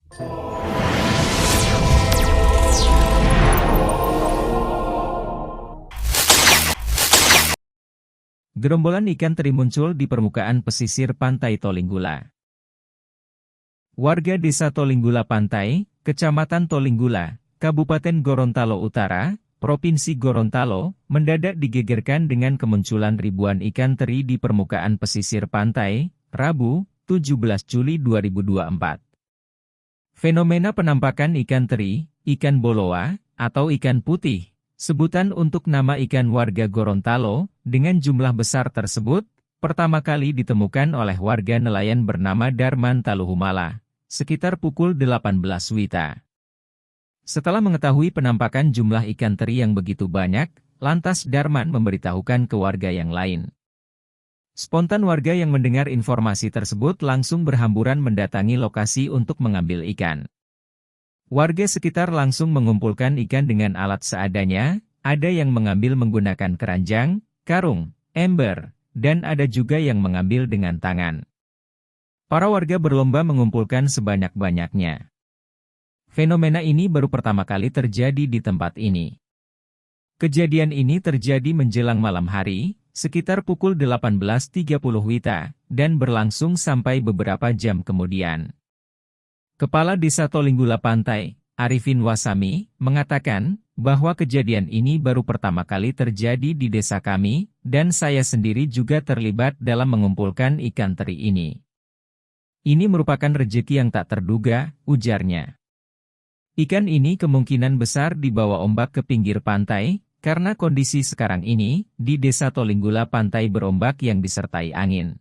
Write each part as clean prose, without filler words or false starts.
Gerombolan ikan teri muncul di permukaan pesisir pantai Tolinggula. Warga desa Tolinggula Pantai, Kecamatan Tolinggula, Kabupaten Gorontalo Utara, Provinsi Gorontalo, mendadak digegerkan dengan kemunculan ribuan ikan teri di permukaan pesisir pantai, Rabu, 17 Juli 2024. Fenomena penampakan ikan teri, ikan boloa, atau ikan putih, sebutan untuk nama ikan warga Gorontalo, dengan jumlah besar tersebut, pertama kali ditemukan oleh warga nelayan bernama Darman Taluhumala, sekitar pukul 18 WITA. Setelah mengetahui penampakan jumlah ikan teri yang begitu banyak, lantas Darman memberitahukan ke warga yang lain. Spontan warga yang mendengar informasi tersebut langsung berhamburan mendatangi lokasi untuk mengambil ikan. Warga sekitar langsung mengumpulkan ikan dengan alat seadanya, ada yang mengambil menggunakan keranjang, karung, ember, dan ada juga yang mengambil dengan tangan. Para warga berlomba mengumpulkan sebanyak-banyaknya. Fenomena ini baru pertama kali terjadi di tempat ini. Kejadian ini terjadi menjelang malam hari, sekitar pukul 18.30 WITA, dan berlangsung sampai beberapa jam kemudian. Kepala Desa Tolinggula Pantai, Arifin Wasami, mengatakan bahwa kejadian ini baru pertama kali terjadi di desa kami, dan saya sendiri juga terlibat dalam mengumpulkan ikan teri ini. Ini merupakan rezeki yang tak terduga, ujarnya. Ikan ini kemungkinan besar dibawa ombak ke pinggir pantai, karena kondisi sekarang ini, di Desa Tolinggula Pantai berombak yang disertai angin.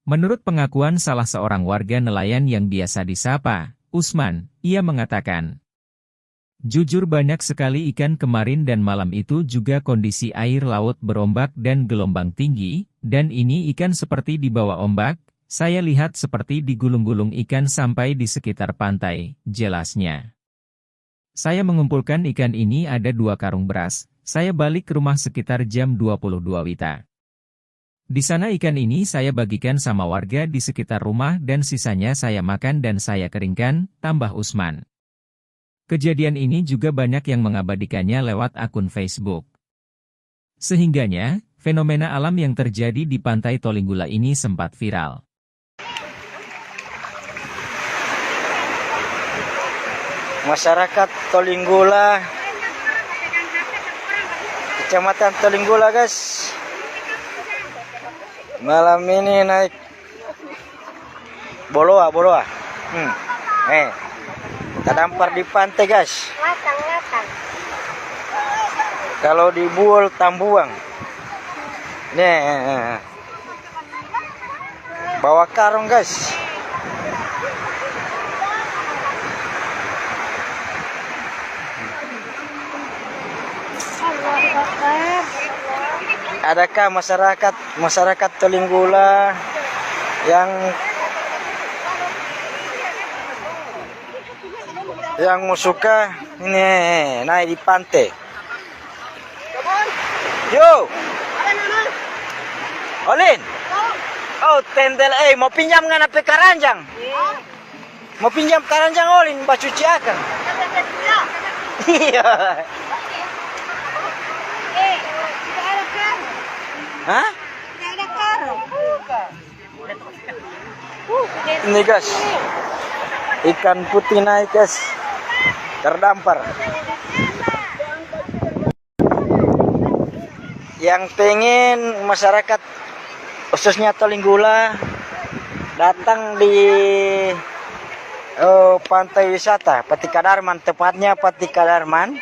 Menurut pengakuan salah seorang warga nelayan yang biasa disapa, Usman, ia mengatakan, "Jujur banyak sekali ikan kemarin dan malam itu juga kondisi air laut berombak dan gelombang tinggi, dan ini ikan seperti dibawa ombak, saya lihat seperti digulung-gulung ikan sampai di sekitar pantai," jelasnya. "Saya mengumpulkan ikan ini ada 2 karung beras, saya balik ke rumah sekitar jam 22 WITA. Di sana ikan ini saya bagikan sama warga di sekitar rumah dan sisanya saya makan dan saya keringkan," tambah Usman. Kejadian ini juga banyak yang mengabadikannya lewat akun Facebook. Sehingganya, fenomena alam yang terjadi di Pantai Tolinggula ini sempat viral. Masyarakat Tolinggula, Kecamatan Tolinggula, guys. Malam ini naik boloa. Terdampar di pantai, guys. Latang. Kalau di Buol Tambuang. Nih. Bawa karung, guys. Adakah masyarakat Tolinggula yang mau suka ini naik di pantai? Yo, Olin. Oh, tendel, mau pinjam nggak nape karanjang? Mau pinjam karanjang Olin, mbak cuci akan. Iya. Hah? Ini, guys, ikan putih naik, guys, terdampar. Yang pengen masyarakat khususnya Tolinggula datang di pantai wisata Patika Darman, tepatnya Patika Darman.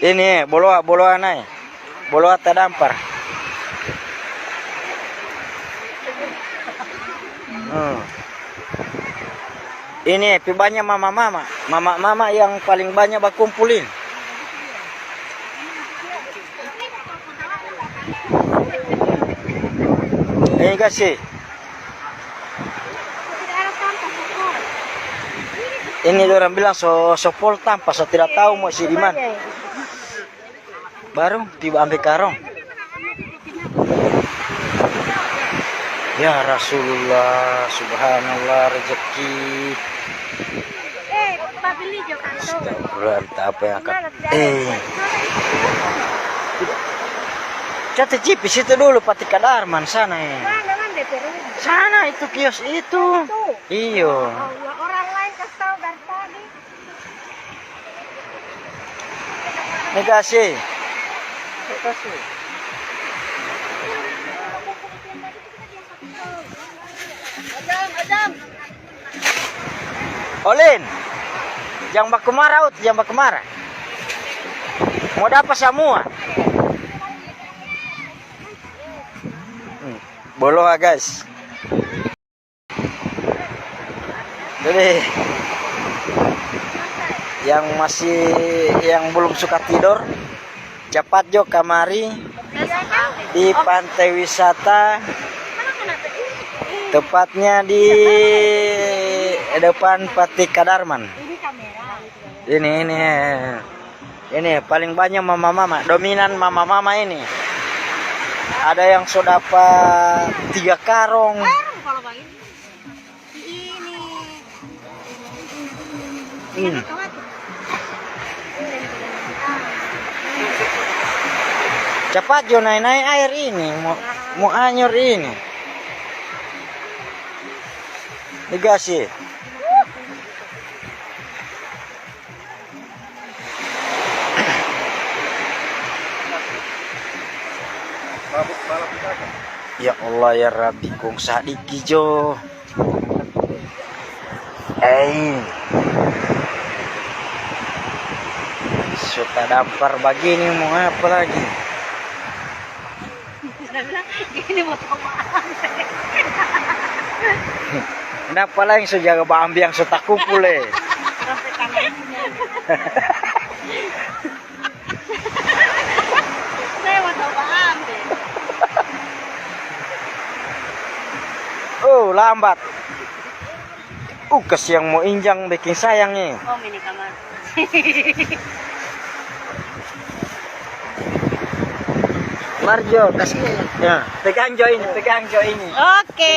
Ini boloa naik, boloa terdampar. Ini banyak mama yang paling banyak berkumpulin. Ini, guys, sih. Ini orang bilang sopol tanpa, tidak tahu mau isi di mana. Baru tiba ambil karung. Ya Rasulullah, subhanallah, rezeki. Astagfirullah, apa yang akan Cata cipis itu dulu Pati Kadarman sana ya. Sana itu kios itu. Iyo. Orang lain kasih tahu dari tadi. Negasi. Ajam. Olin. Jangan baku marah, jangan baku marah. Mau dapat semua. Bolo guys. Jadi yang belum suka tidur cepat jo kamari di pantai wisata, tepatnya di depan Pati Kadarman. Ini paling banyak mama-mama, dominan mama-mama ini. Ada yang sudah dapat 3 karung. Cepat jo naik air ini, mau anyur ini. Dikasih. Ya Allah ya Rabbi, kung sadiki jo. Suka dampar begini mau apa lagi? Ini mau tomaan. Kenapa lah yang sejaga bambi yang suka kumpul Saya mau tomaan. Oh lambat. Kes yang mau injang bikin sayang nih. Oh mini kamar. Marjo kasih ya. Pegang jo ini. Oke,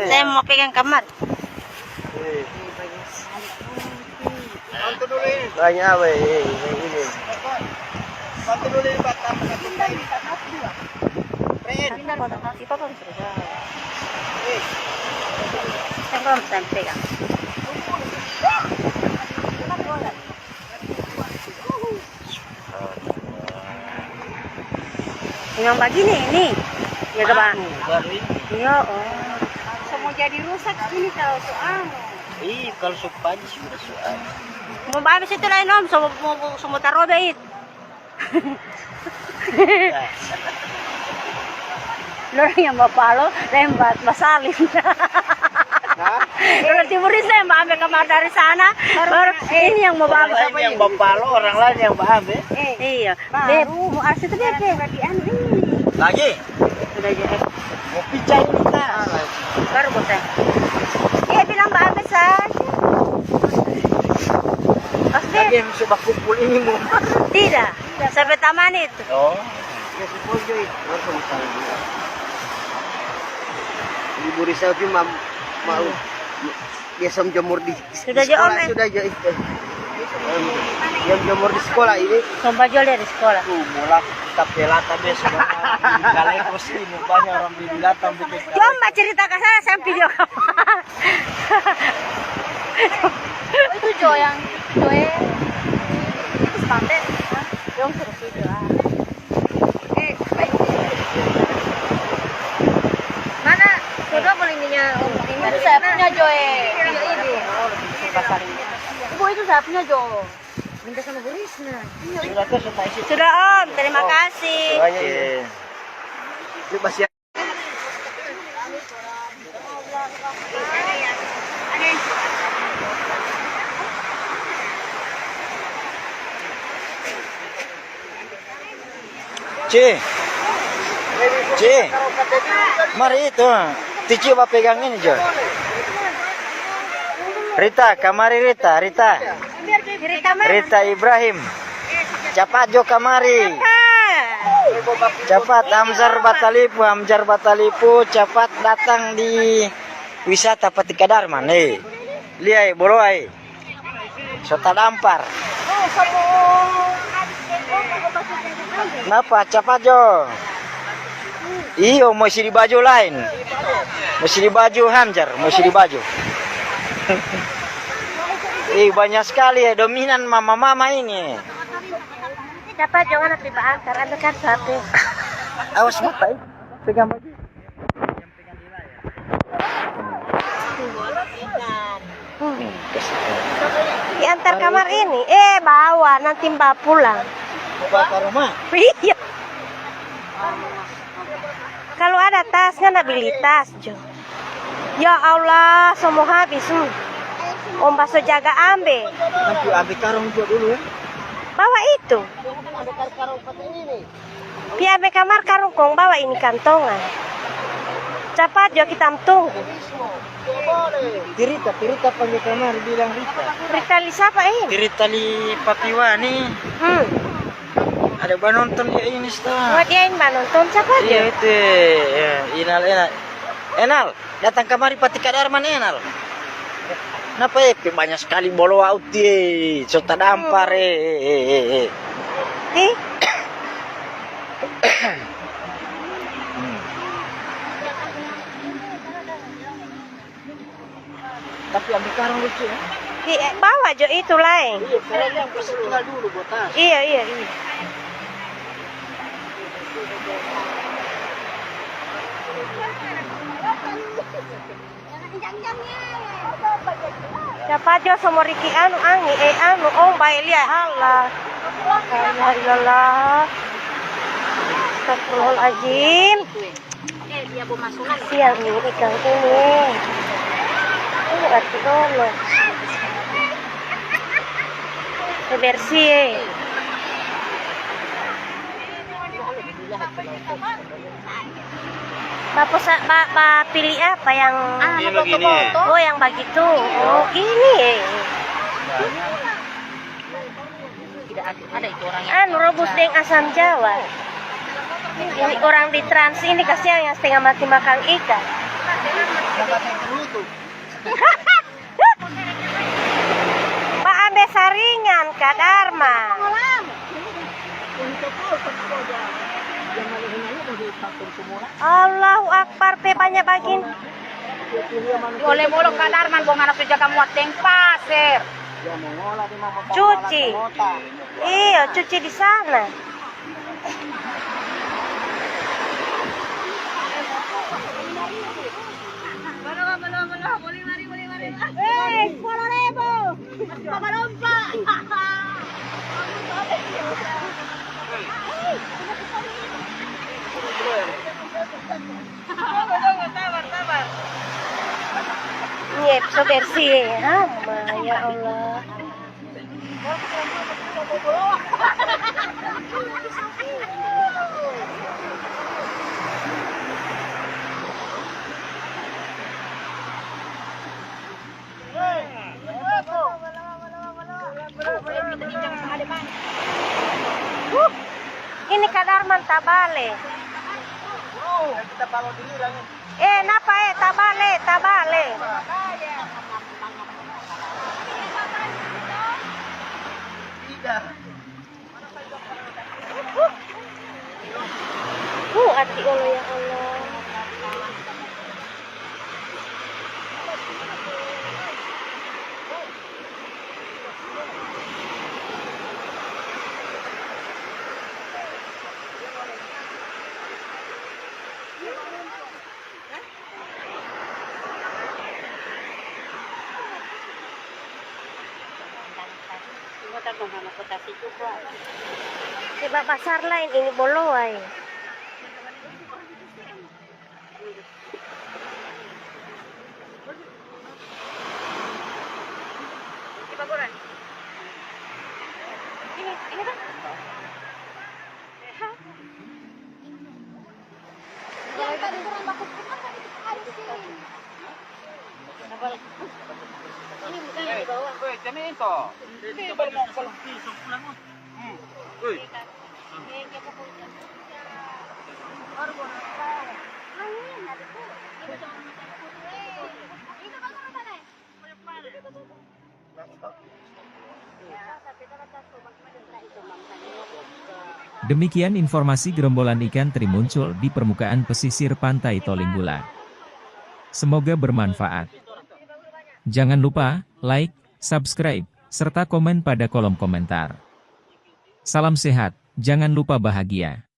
saya mau pegang kamar. Bantu dulu ini. Banyak apa ini? Bantu dulu ini batang. Saya pegang. Yang begini ini, ya bang. Iya, semua jadi rusak ini kalau soal. Kalau supaya sudah soal. Mau habis itu lain om, semua taruh bait. Lorang yang bapak lo, lembat basalin. Lorang timuris lah yang ambil kamar dari sana. Baru ini yang mau ambil. Siapa yang bapak lo, orang lain yang ambil. Iya. Baru mau arsi itu dia Lagi? Sudah jadi. Mau picah ini kita. Baru bosan. Dia bilang bagus saja. Lagi yang coba kumpul ini mau. Tidak. Sampai taman itu. Oh. Ya sepuluh itu. Baru sama sekali. Ibu Risa itu mau dia jemur di Sudah di sekolah, Om, sudah aja itu. Yang jemur di sekolah ini. Sombajol dari sekolah. Mulai kita pelata besok. Kalau ikut sini banyak orang binatang bikin. Coba cerita ke saya video kamu. Itu Jo yang itu standar. Yang suruh video. Mana? Sudah bolehnya ini saya punya Joe. Ini. Ibu itu saya punya Jo. Minta sama Bu Risna. Sudah Om, terima kasih. Ini masih mari itu. Tici coba pegang ini Jo. Rita, kamari Rita. Rita Ibrahim. Cepat Jo kamari. Cepat Amjar Batalipu cepat datang di wisata Pati Kadarman. Lihat bolo Sota dampar. Kenapa? Cepat Jo. Iyo, masih di baju lain. Masih di baju Hamjar, masih di baju. Banyak sekali ya dominan mama-mama ini. Dapat jangan api bakar, anda kan sate. Awas mata, pegang baju. Di antar kamar ini, bawa nanti mbak pulang. Bawa ke rumah. Iya. Kalau ada tas kan beli tas, Jo. Ya Allah, semua habis. Om Baso jaga ambil. Nanti ambil karung juga dulu ya. Bawa itu. Pia ambil kamar karung kong bawa ini kantongan. Cepat Jo, kita tunggu. Tirita panggil kamar bilang Rita. Rita li siapa ini? Tirita li Papiwani. Ada nonton dia ini setelah. Oh dia ini nonton siapa Jo? Iya itu. Ya, Enal, datang kemari Pati Kadarman Enal. Kenapa banyak sekali bolo out Sota dampar Tapi ambil karung lucu ya. Bawa Jo itu lain. Iya, karena yang tinggal dulu buat tas. Iya. Dapat Jo sama Riki om baik lihat halah. Alhamdulillah. Astagfirullahaladzim. Kasihan nih ikan ini. Ini berarti dulu. Bersih. Bapak pilih apa yang foto-foto? Oh, yang begitu. Oh, ini. Tidak ada itu orangnya. Rebus dengan asam Jawa. Ini orang di Trans ini kasihan yang setengah mati makan ikan. Pak ambil saringan Kak Dharma. Allahu Akbar, banyak bagin. Boleh mulu Kak Darman, bong anak jaga muat teng pasir. Cuci. Iya, cuci di sana. Boleh, mari. 10.000. Papa lompat. Sabar. Nyep, so bersih. Ya Allah. Ini Kak Darman tak balik. Kita balon dulu lagi. Napa tak balik. Tidak. Hati Allah ya Allah. Sebab pasar lain ini bolowai. Ini kan? Yang tadi kurang baku kenapa itu ada di sini? Ini bukan di bawah. Jangan itu. Kalau pisau pulang. Demikian informasi gerombolan ikan teri muncul di permukaan pesisir pantai Tolinggula. Semoga bermanfaat. Jangan lupa like, subscribe, serta komen pada kolom komentar. Salam sehat, jangan lupa bahagia.